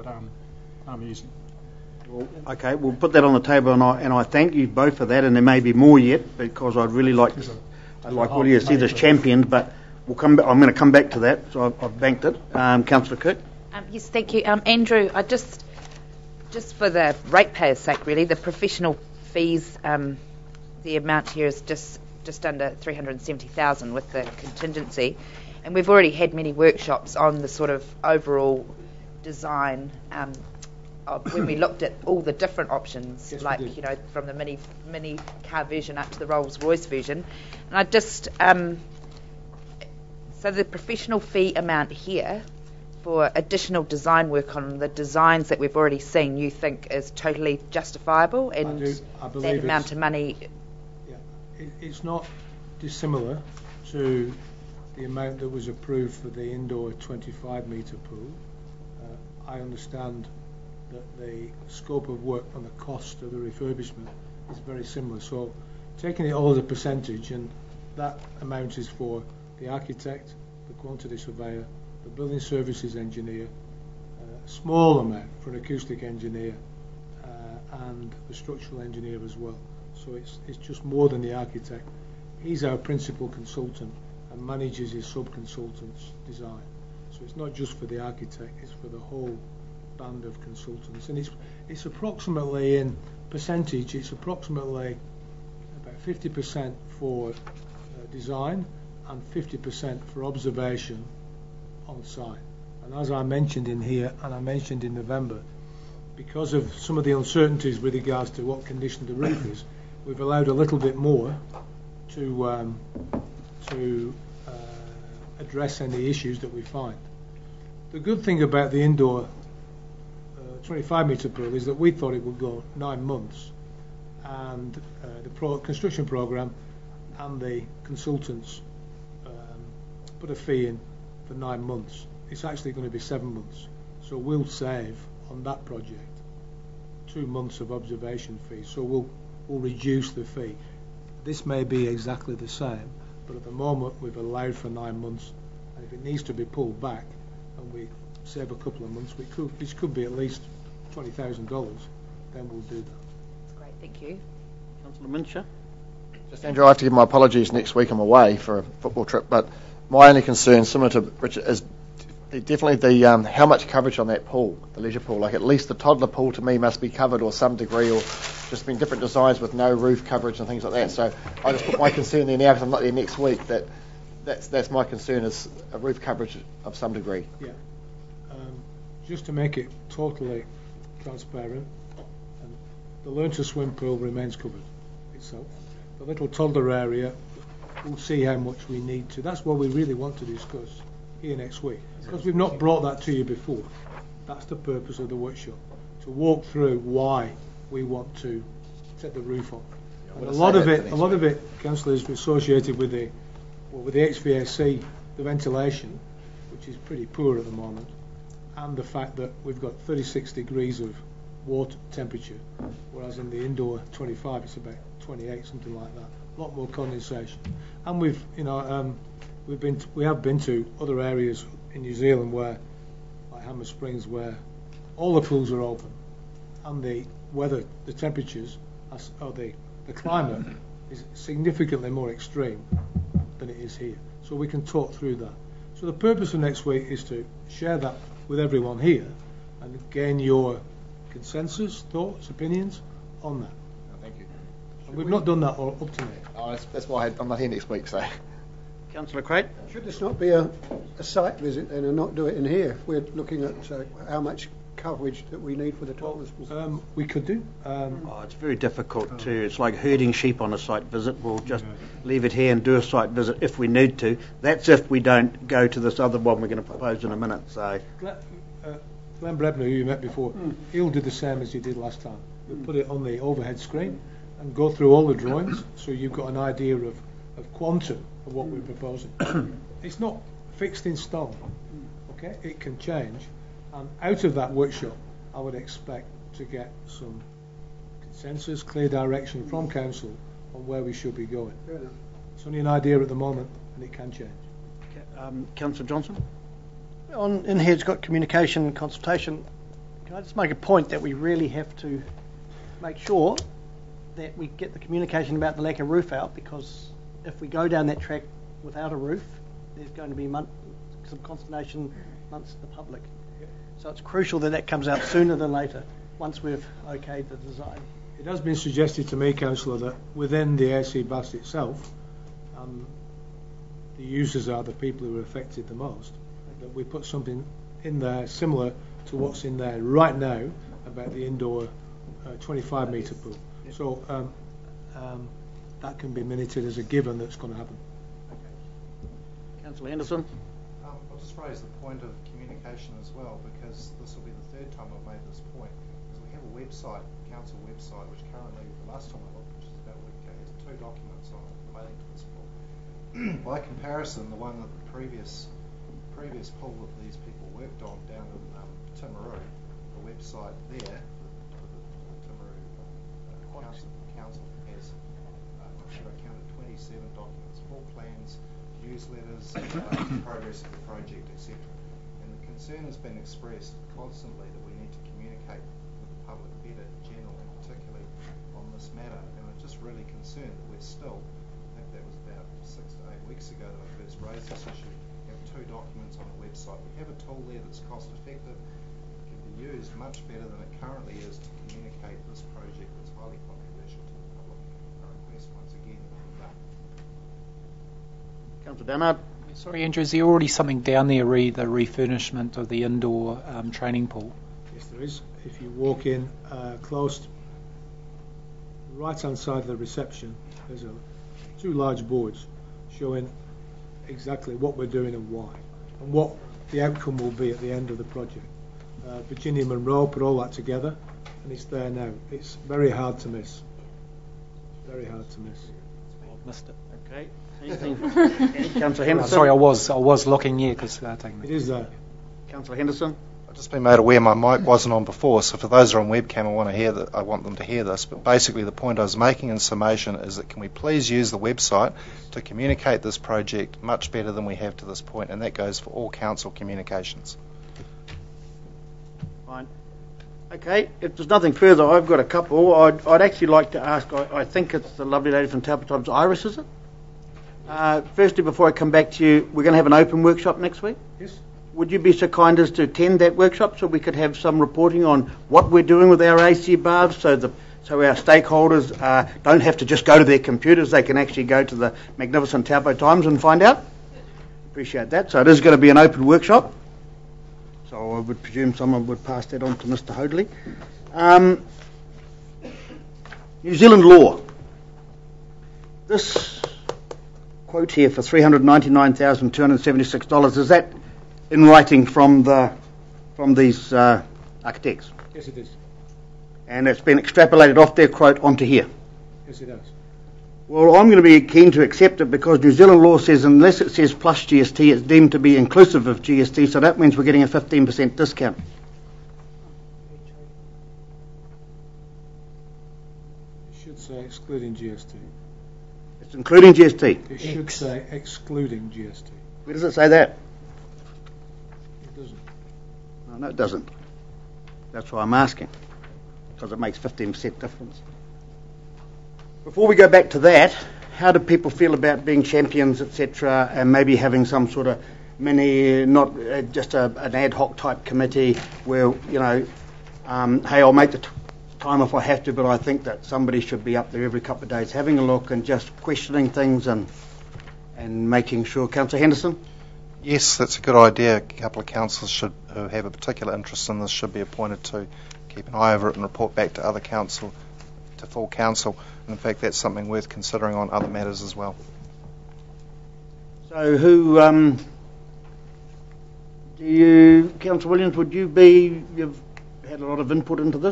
but I'm using. Well, okay, we'll put that on the table, and I thank you both for that, and there may be more yet, because I'd really like all you see this championed, but we'll come back, I'm going to come back to that, so I've banked it. Councillor Cook? Yes, thank you. Andrew, I just for the ratepayers' sake, really, the professional fees, the amount here is just under 370,000 with the contingency, and we've already had many workshops on the sort of overall design when we looked at all the different options, yes, like, you know, from the mini car version up to the Rolls-Royce version. And I just so the professional fee amount here for additional design work on the designs that we've already seen, you think is totally justifiable, and I believe that amount of money? Yeah, it's not dissimilar to the amount that was approved for the indoor 25-metre pool. I understand that the scope of work and the cost of the refurbishment is very similar. So taking it all as a percentage, and that amount is for the architect, the quantity surveyor, the building services engineer, a small amount for an acoustic engineer, and the structural engineer as well. So it's just more than the architect. He's our principal consultant and manages his sub-consultants' design. So it's not just for the architect, it's for the whole band of consultants. And it's approximately, in percentage, it's approximately about 50% for design and 50% for observation on site. And as I mentioned in here, and I mentioned in November, because of some of the uncertainties with regards to what condition the roof is, we've allowed a little bit more to address any issues that we find. The good thing about the indoor 25-metre pool is that we thought it would go 9 months, and the construction programme and the consultants put a fee in for 9 months. It's actually going to be 7 months, so we'll save on that project 2 months of observation fees. So we'll reduce the fee. This may be exactly the same, but at the moment we've allowed for 9 months, and if it needs to be pulled back and we save a couple of months, which could be at least $20,000, then we'll do that. That's great, thank you. Councillor Minsher? Just, Andrew, I have to give my apologies. Next week I'm away for a football trip, but my only concern, similar to Richard, is definitely the how much coverage on that pool, the leisure pool. Like, at least the toddler pool to me must be covered or some degree, or just been different designs with no roof coverage and things like that. So I just put my concern there now because I'm not there next week. That's my concern, is a roof coverage of some degree. Yeah. Just to make it totally transparent, the learn to swim pool remains covered itself. The little toddler area, we'll see how much we need to. That's what we really want to discuss here next week, because we've not brought that to you before. That's the purpose of the workshop, to walk through why we want to set the roof up. And a lot of it, Councillor, is associated with the HVAC, the ventilation, which is pretty poor at the moment, and the fact that we've got 36 degrees of water temperature, whereas in the indoor 25 it's about 28, something like that. A lot more condensation. And we have been to other areas in New Zealand where, like Hammer Springs, where all the pools are open, and the weather, the temperatures, or the climate is significantly more extreme than it is here. So we can talk through that. So the purpose of next week is to share that with everyone here and gain your consensus, thoughts, opinions on that. Thank you. And we've not done that up to now. Oh, that's why I'm not here next week, so. Councillor Craig? Should this not be a site visit then, and not do it in here? We're looking at how much coverage that we need for the toilets. We could do. It's very difficult to. It's like herding sheep on a site visit. We'll just leave it here and do a site visit if we need to. That's if we don't go to this other one we're going to propose in a minute. So, Glenn Brebner, who you met before, he'll do the same as he did last time. We'll put it on the overhead screen and go through all the drawings, so you've got an idea of quantum of what we're proposing. It's not fixed in stone. Okay, it can change. And out of that workshop, I would expect to get some consensus, clear direction from Council on where we should be going. It's only an idea at the moment, and it can change. Councillor Johnson? In here it's got communication and consultation. Can I just make a point that we really have to make sure that we get the communication about the lack of roof out, because if we go down that track without a roof, there's going to be some consternation amongst the public. So it's crucial that that comes out sooner than later, once we've okayed the design. It has been suggested to me, Councillor, that within the AC bus itself, the users are the people who are affected the most, that we put something in there similar to what's in there right now about the indoor 25 metre pool. So that can be minuted as a given that's going to happen. Councillor Henderson? I'll just raise the point of communication as well, because this will be the third time I've made this point. Because we have a website, council website, which currently, the last time I looked, which is about a week ago, has 2 documents on it relating to this pool. By comparison, the one that the previous pool that these people worked on down in Timaru, the website there, the Timaru council has, I'm sure I counted 27 documents, full plans, newsletters, progress of the project, etc. And the concern has been expressed constantly that we need to communicate with the public better in general, and particularly on this matter. And I'm just really concerned that we're still, I think that was about 6 to 8 weeks ago that I first raised this issue, we have 2 documents on the website. We have a tool there that's cost effective, can be used much better than it currently is to communicate this project that's highly controversial to the public. I request once again that we done. Councillor Barnard? Sorry, Andrew, is there already something down there, the refurbishment of the indoor training pool? Yes, there is. If you walk in close, right hand side of the reception, there's 2 large boards showing exactly what we're doing and why, and what the outcome will be at the end of the project. Virginia Monroe put all that together, and it's there now. It's very hard to miss. Very hard to miss. I've missed it. Okay. Anything? Councillor Henderson? Sorry, I was looking, yeah, because taking It is there. Councillor Henderson? I've just been made aware my mic wasn't on before, so for those who are on webcam, I want them to hear this. But basically, the point I was making in summation is that can we please use the website to communicate this project much better than we have to this point, and that goes for all council communications. Fine. Okay, if there's nothing further, I've got a couple. I'd actually like to ask, I think it's the lovely lady from Taupo Times, Iris, is it? Firstly, before I come back to you, we're going to have an open workshop next week? Yes. Would you be so kind as to attend that workshop so we could have some reporting on what we're doing with our AC bars, so our stakeholders don't have to just go to their computers, they can actually go to the magnificent Taupo Times and find out? Appreciate that. So it is going to be an open workshop. So I would presume someone would pass that on to Mr. Hoadley. New Zealand law. This quote here for $399,276, is that in writing from these architects? Yes, it is. And it's been extrapolated off their quote onto here? Yes, it has. Well, I'm going to be keen to accept it because New Zealand law says unless it says plus GST, it's deemed to be inclusive of GST, so that means we're getting a 15% discount. It should say excluding GST. It's including GST? It should say excluding GST. Where does it say that? It doesn't. No, it doesn't. That's why I'm asking, because it makes 15% difference. Before we go back to that, how do people feel about being champions, etc., and maybe having some sort of mini, not just an ad hoc type committee where, hey, I'll make the time if I have to, but I think that somebody should be up there every couple of days having a look and just questioning things and making sure. Councillor Henderson? Yes, that's a good idea. A couple of councillors who have a particular interest in this should be appointed to keep an eye over it and report back to other council, to full council. And in fact, that's something worth considering on other matters as well. So who do you, Councillor Williams, you've had a lot of input into this?